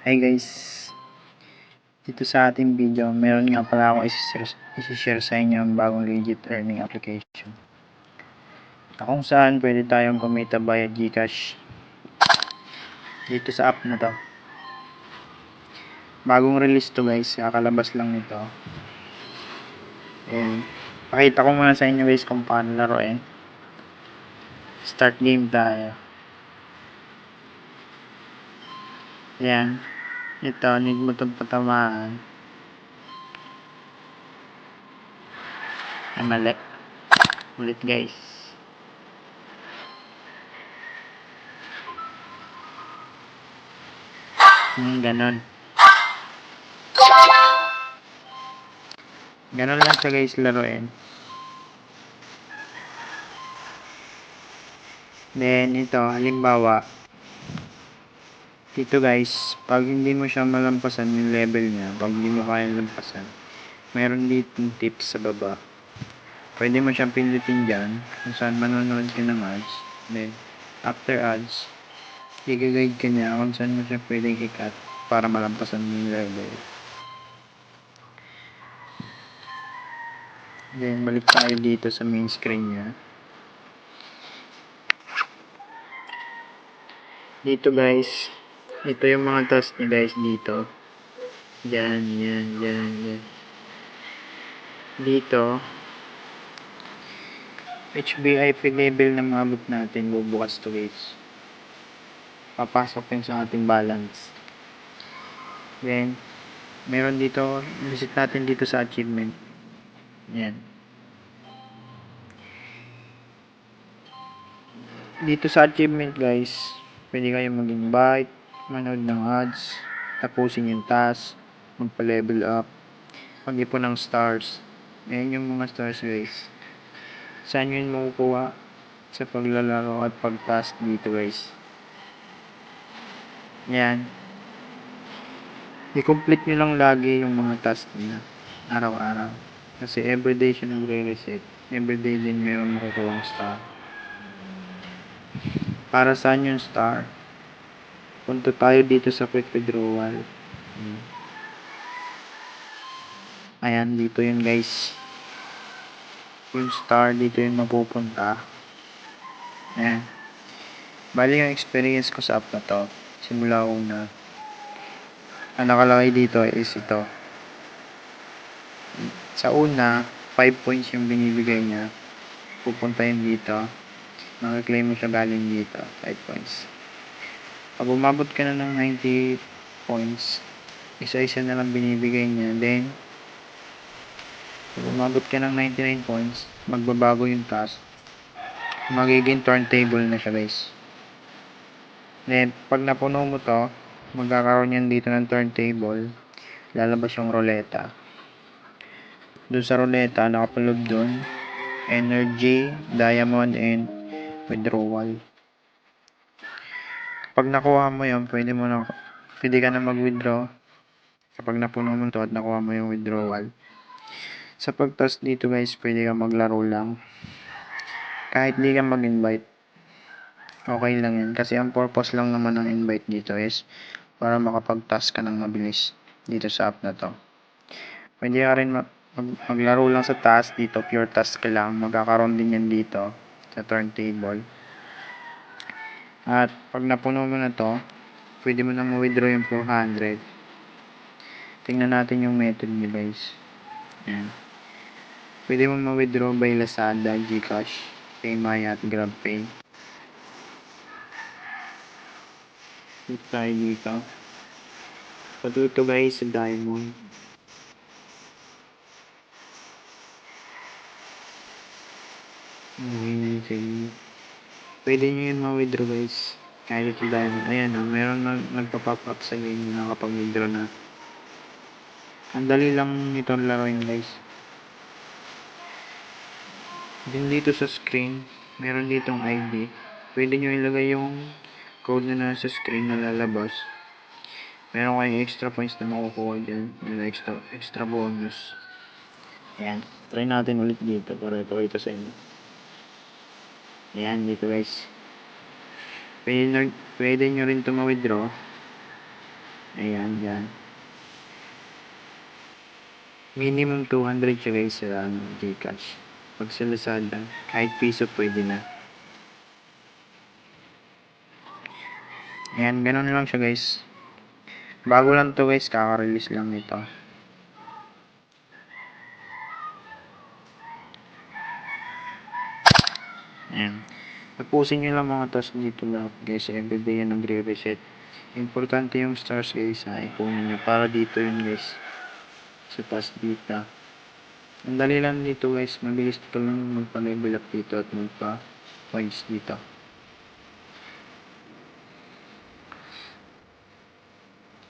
Hi guys, dito sa ating video, meron nga pala akong isi-share sa inyo ang bagong legit earning application. Na kung saan pwede tayong kumita via GCash dito sa app na to. Bagong release to guys, kakalabas lang nito. And pakita ko muna sa inyo guys kung paano laruin. Start game tayo. Yan. Ito, need mo itong patamaan. Ay, mali. Ulit guys. Ganon. Ganon lang siya guys laruin. Then ito, halimbawa, dito guys, pag hindi mo siya malampasan yung level niya, pag hindi mo kaya lampasan, meron dito tips sa baba. Pwede mo siyang pindutin dyan, kung saan manonood ka ng ads. Then, after ads, i-guide ka niya kung saan mo siya pwedeng i-cut para malampasan yung level. Then, balik tayo dito sa main screen niya. Dito guys, ito yung mga task niya guys dito. Yan. Dito, HBIP level na maabot natin, bubukas to guys. Papasok yun sa ating balance. Then, meron dito, visit natin dito sa achievement. Yan. Dito sa achievement guys, pwede kayo mag-invite, manood ng ads, tapusin yung task, magpa-level up, mag-ipon ng stars. Ayan yung mga stars guys. Saan yun makukuha? Sa paglalaro at pag-task dito guys. Yan. I-complete nyo lang lagi yung mga task nila araw-araw. Kasi everyday siya nagre-reset. Everyday din meron makukuha ang star. Para saan yung star? Punta tayo dito sa quick withdrawal. Ayan, dito yun guys. Yung star, dito yun mapupunta. Ayan. Bali yung experience ko sa app na to, simula una, ang nakalagay dito is ito. Sa una, 5 points yung binibigay niya. Pupunta yun dito. Makaklaim mo siya galing dito. 5 points. Pag umabot ka na ng 90 points, isa-isa na lang binibigay niya. Then, pag umabot ka ng 99 points, magbabago yung task. Magiging turntable na siya guys. Then, pag napuno mo to, magkakaroon yan dito ng turntable. Lalabas yung ruleta. Doon sa ruleta, nakapaload doon, energy, diamond, and withdrawal. Pag nakuha mo yun, pwede ka na mag-withdraw. Kapag napuno mo to at nakuha mo yung withdrawal. Sa pag-task dito guys, pwede ka maglaro lang. Kahit di ka mag-invite, okay lang yan. Kasi ang purpose lang naman ng invite dito is para makapag-task ka ng mabilis dito sa app na to. Pwede ka rin maglaro lang sa task dito, pure task ka lang. Magkakaroon din yan dito sa turntable. At pag napuno mo na to, pwede mo nang withdraw yung 400. Tingnan natin yung method nyo guys. Ayan. Pwede mo ma-withdraw by Lazada, GCash, PayMaya at GrabPay. Click tayo dito. Patuto guys sa diamond. Sige. Pwede nyo yun ma-withdraw guys. Kahit ito diamond. Ayan o, meron nagpa-pop up sa inyo na nakapag-withdraw na. Ang dali lang itong laruin guys. Din dito sa screen, meron ditong ID. Pwede nyo ilagay yung code na nasa screen na lalabas. Meron kayong extra points na makukuha dyan. Yung extra bonus. Ayan. Try natin ulit dito para ipakita sa inyo. Ayan, dito guys. Pwede nyo rin ito ma-withdraw. Ayan, yan. Minimum 200 siya guys sa Gcash. Pag sa Lazada, kahit piso pwede na. Ayan, ganun lang siya guys. Bago lang to guys, kaka-release lang nito. Ayan. Tapusin nyo lang mga task dito lang guys. Everyday yan nagre-reset. Importante yung stars guys ha. Ipunin nyo para dito yun guys. Sa task dito. Ang dali lang dito guys. Mabilis ka lang magpa-level up dito at magpa-points dito.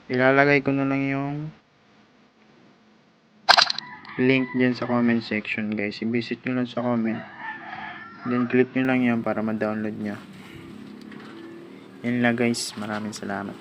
Ilalagay ko na lang yung link dyan sa comment section guys. I-visit nyo lang sa comment. Then click nyo lang yan para ma-download nyo. Yan lang guys. Maraming salamat.